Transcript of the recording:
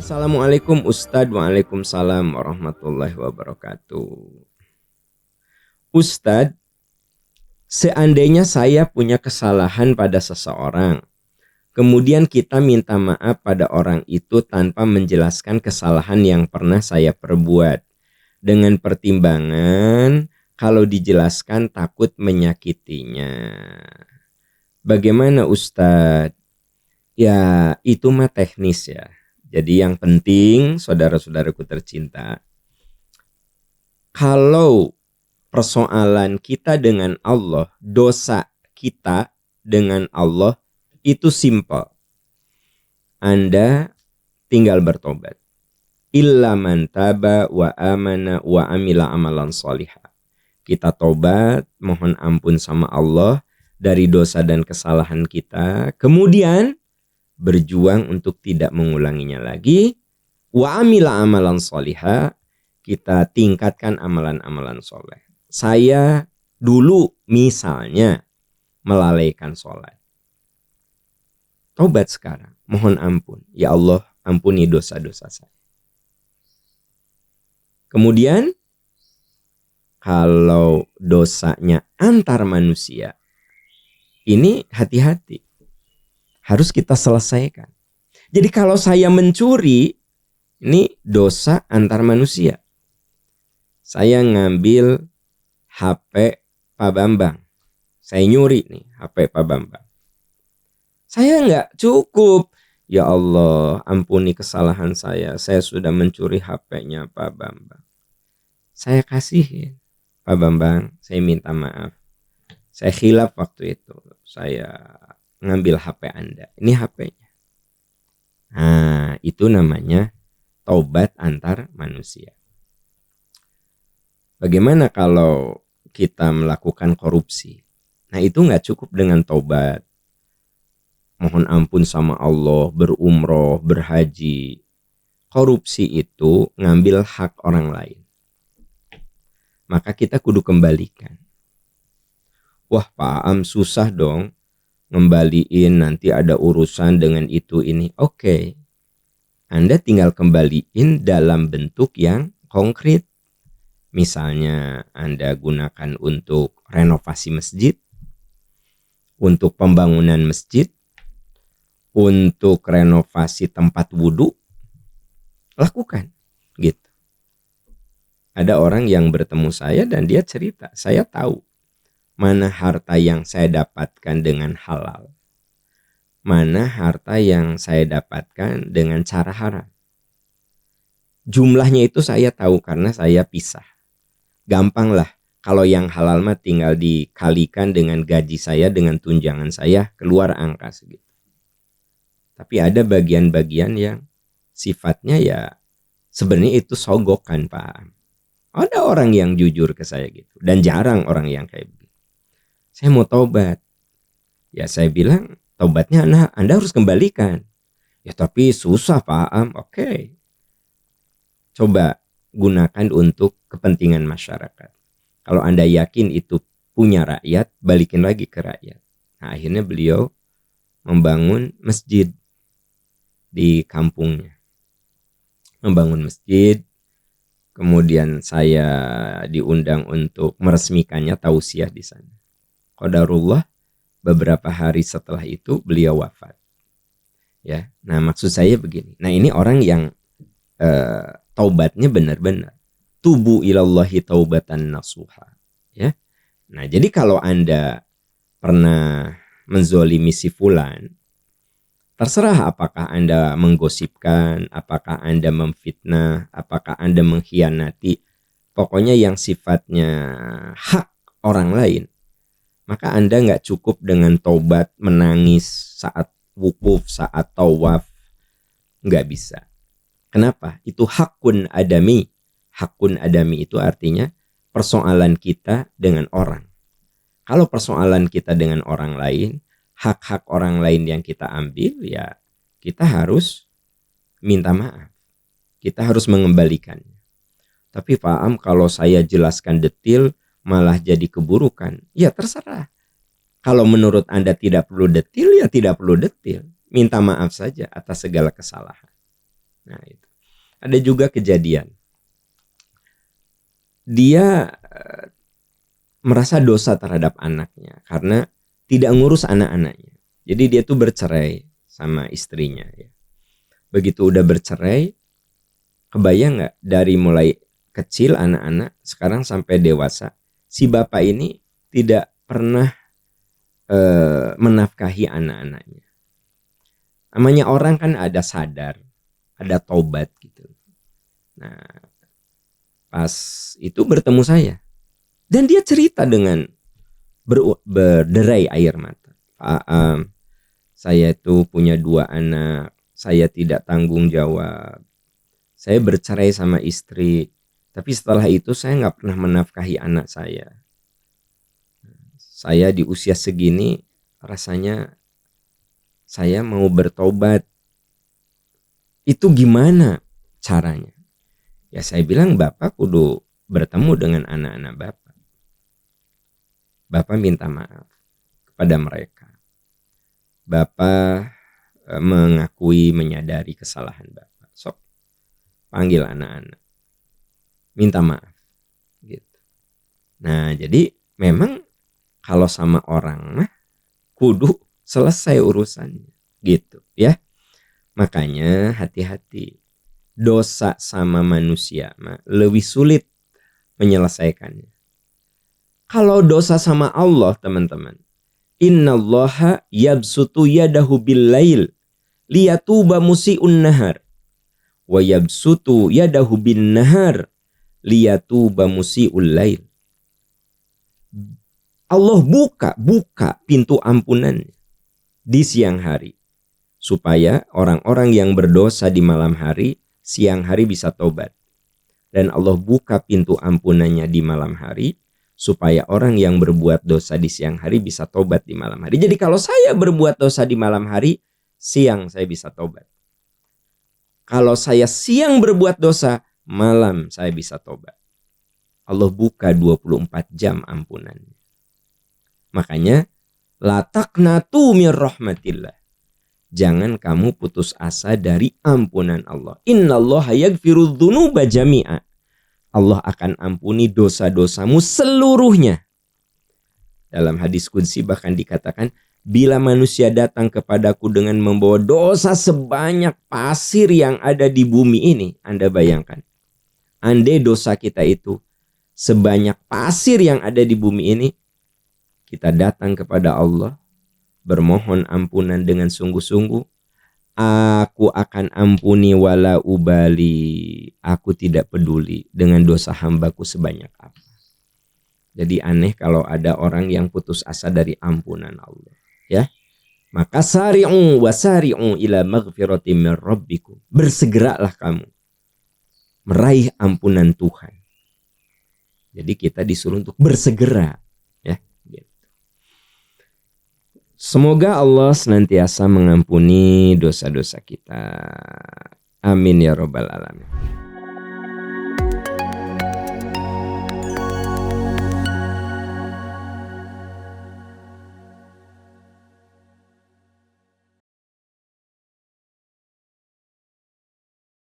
Assalamualaikum Ustadz. Waalaikumsalam warahmatullahi wabarakatuh. Ustadz, seandainya saya punya kesalahan pada seseorang, kemudian kita minta maaf pada orang itu tanpa menjelaskan kesalahan yang pernah saya perbuat, dengan pertimbangan kalau dijelaskan takut menyakitinya. Bagaimana Ustadz? Ya itu mah teknis ya. Jadi yang penting saudara-saudaraku tercinta, kalau persoalan kita dengan Allah, dosa kita dengan Allah itu simple. Anda tinggal bertobat. Illa man taba wa amana wa amila amalan sholihah. Kita tobat, mohon ampun sama Allah dari dosa dan kesalahan kita. Kemudian berjuang untuk tidak mengulanginya lagi. Wa amila amalan sholihah, kita tingkatkan amalan-amalan soleh. Saya dulu misalnya melalaikan sholat. Tobat sekarang, mohon ampun. Ya Allah, ampuni dosa-dosa saya. Kemudian kalau dosanya antar manusia, ini hati-hati. Harus kita selesaikan. Jadi kalau saya mencuri, ini dosa antar manusia. Saya ngambil HP Pak Bambang. Saya nyuri nih HP Pak Bambang. Saya nggak cukup. Ya Allah, ampuni kesalahan saya. Saya sudah mencuri HP-nya Pak Bambang. Saya kasihin. Pak Bambang, saya minta maaf. Saya khilaf waktu itu. Saya ngambil HP Anda. Ini HP-nya. Nah, itu namanya taubat antar manusia. Bagaimana kalau kita melakukan korupsi? Nah, itu nggak cukup dengan taubat. Mohon ampun sama Allah, berumroh, berhaji. Korupsi itu ngambil hak orang lain. Maka kita kudu kembalikan. Wah, Pak Am susah dong ngembaliin, nanti ada urusan dengan itu ini. Oke. Anda tinggal kembaliin dalam bentuk yang konkret. Misalnya Anda gunakan untuk renovasi masjid, untuk pembangunan masjid, untuk renovasi tempat wudhu, lakukan gitu. Ada orang yang bertemu saya dan dia cerita, saya tahu mana harta yang saya dapatkan dengan halal, mana harta yang saya dapatkan dengan cara haram. Jumlahnya itu saya tahu karena saya pisah. Gampang lah, kalau yang halal mah tinggal dikalikan dengan gaji saya, dengan tunjangan saya, keluar angka segitu. Tapi ada bagian-bagian yang sifatnya ya sebenarnya itu sogokan, Pak. Ada orang yang jujur ke saya gitu, dan jarang orang yang kayak begitu. Saya mau tobat. Ya saya bilang, tobatnya Anda harus kembalikan. Ya tapi susah Pak Am. Oke. Coba gunakan untuk kepentingan masyarakat. Kalau Anda yakin itu punya rakyat, balikin lagi ke rakyat. Nah, akhirnya beliau membangun masjid di kampungnya. Membangun masjid. Kemudian saya diundang untuk meresmikannya, tausiah di sana. Qadarullah, beberapa hari setelah itu beliau wafat. Ya, nah maksud saya begini. Nah ini orang yang taubatnya benar-benar. Tubu ilallahi taubatan nasuha. Ya, nah jadi kalau Anda pernah menzolimi si fulan, terserah apakah Anda menggosipkan, apakah Anda memfitnah, apakah Anda mengkhianati. Pokoknya yang sifatnya hak orang lain. Maka Anda nggak cukup dengan tobat, menangis saat wukuf, saat tawaf. Nggak bisa. Kenapa? Itu hakun adami. Hakun adami itu artinya persoalan kita dengan orang. Kalau persoalan kita dengan orang lain, hak-hak orang lain yang kita ambil, ya kita harus minta maaf. Kita harus mengembalikannya. Tapi Pak Am, kalau saya jelaskan detail, malah jadi keburukan. Ya terserah. Kalau menurut Anda tidak perlu detail, ya tidak perlu detail. Minta maaf saja atas segala kesalahan. Nah, itu. Ada juga kejadian. Dia merasa dosa terhadap anaknya karena tidak ngurus anak-anaknya. Jadi dia tuh bercerai sama istrinya ya. Begitu udah bercerai, kebayang nggak dari mulai kecil anak-anak sekarang sampai dewasa, si bapak ini tidak pernah menafkahi anak-anaknya. Namanya orang kan ada sadar, ada tobat gitu. Nah, pas itu bertemu saya dan dia cerita dengan berderai air mata. Pak, saya itu punya 2 anak, saya tidak tanggung jawab. Saya bercerai sama istri, tapi setelah itu saya nggak pernah menafkahi anak saya. Saya di usia segini rasanya saya mau bertobat. Itu gimana caranya? Ya saya bilang Bapak kudu bertemu dengan anak-anak Bapak. Bapak minta maaf kepada mereka. Bapak mengakui, menyadari kesalahan Bapak. Sok panggil anak-anak, minta maaf gitu. Nah jadi memang kalau sama orang mah kudu selesai urusannya gitu ya. Makanya hati-hati, dosa sama manusia mah lebih sulit menyelesaikannya. Kalau dosa sama Allah teman-teman, innallaha yabsutu yadahu bil lail liyatuba musi'un nahar wa yabsutu yadahu bin nahar liyatuba musi'ul lail. Allah buka pintu ampunannya di siang hari supaya orang-orang yang berdosa di malam hari siang hari bisa tobat. Dan Allah buka pintu ampunannya di malam hari supaya orang yang berbuat dosa di siang hari bisa tobat di malam hari. Jadi kalau saya berbuat dosa di malam hari, siang saya bisa tobat. Kalau saya siang berbuat dosa, malam saya bisa tobat. Allah buka 24 jam ampunannya. Makanya la taqnatu mir rahmatillah. Jangan kamu putus asa dari ampunan Allah. Innallaha yaghfirudz dzunuba jami'a. Allah akan ampuni dosa-dosamu seluruhnya. Dalam hadis qudsi bahkan dikatakan, bila manusia datang kepadaku dengan membawa dosa sebanyak pasir yang ada di bumi ini, Anda bayangkan. Andai dosa kita itu sebanyak pasir yang ada di bumi ini, kita datang kepada Allah, bermohon ampunan dengan sungguh-sungguh, aku akan ampuni wala ubali. Aku tidak peduli dengan dosa hambaku sebanyak apa. Jadi aneh kalau ada orang yang putus asa dari ampunan Allah. Ya, maka sari'u wasari'u ila maghfiratin min rabbikum. Bersegeralah kamu meraih ampunan Tuhan. Jadi kita disuruh untuk bersegera. Ya, gitu. Semoga Allah senantiasa mengampuni dosa-dosa kita. Amin ya robbal alamin.